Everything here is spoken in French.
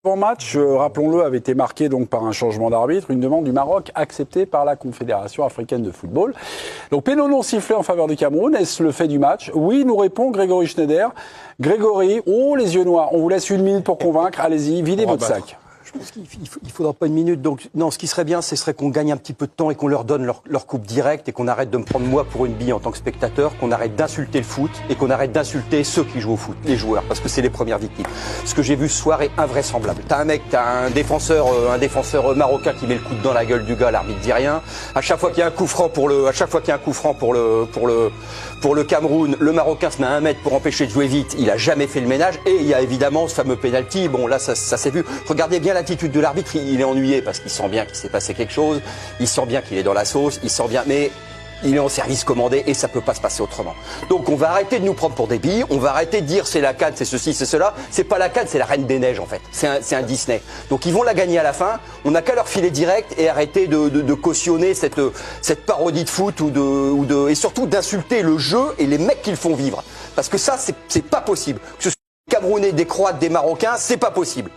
Avant-match, rappelons-le, avait été marqué donc par un changement d'arbitre, une demande du Maroc acceptée par la Confédération africaine de football. Donc péno non sifflé en faveur du Cameroun, est-ce le fait du match? Oui, nous répond Grégory Schneider. Grégory, oh les yeux noirs, on vous laisse une minute pour convaincre, allez-y, videz votre sac. Je pense qu'il ne faudra pas une minute. Donc, non, ce qui serait bien, ce serait qu'on gagne un petit peu de temps et qu'on leur donne leur coupe directe et qu'on arrête de me prendre moi pour une bille en tant que spectateur, qu'on arrête d'insulter le foot et qu'on arrête d'insulter ceux qui jouent au foot, les joueurs, parce que c'est les premières victimes. Ce que j'ai vu ce soir est invraisemblable. T'as un défenseur marocain qui met le coude dans la gueule du gars, l'arbitre dit rien. À chaque fois qu'il y a un coup franc pour le Cameroun, le Marocain se met à 1 mètre pour empêcher de jouer vite. Il a jamais fait le ménage. Et il y a évidemment ce fameux penalty. Bon, là, ça s'est vu. Regardez bien l'attitude de l'arbitre. Il est ennuyé parce qu'il sent bien qu'il s'est passé quelque chose. Il sent bien qu'il est dans la sauce. Il sent bien, mais il est en service commandé et ça peut pas se passer autrement. Donc on va arrêter de nous prendre pour des billes. On va arrêter de dire c'est la CAN, c'est ceci, c'est cela. C'est pas la CAN, c'est la Reine des Neiges en fait. C'est un Disney. Donc ils vont la gagner à la fin. On n'a qu'à leur filer direct et arrêter de cautionner cette parodie de foot et surtout d'insulter le jeu et les mecs qui le font vivre. Parce que ça, c'est pas possible. Que ce soit des Camerounais, des Croates, des Marocains, c'est pas possible.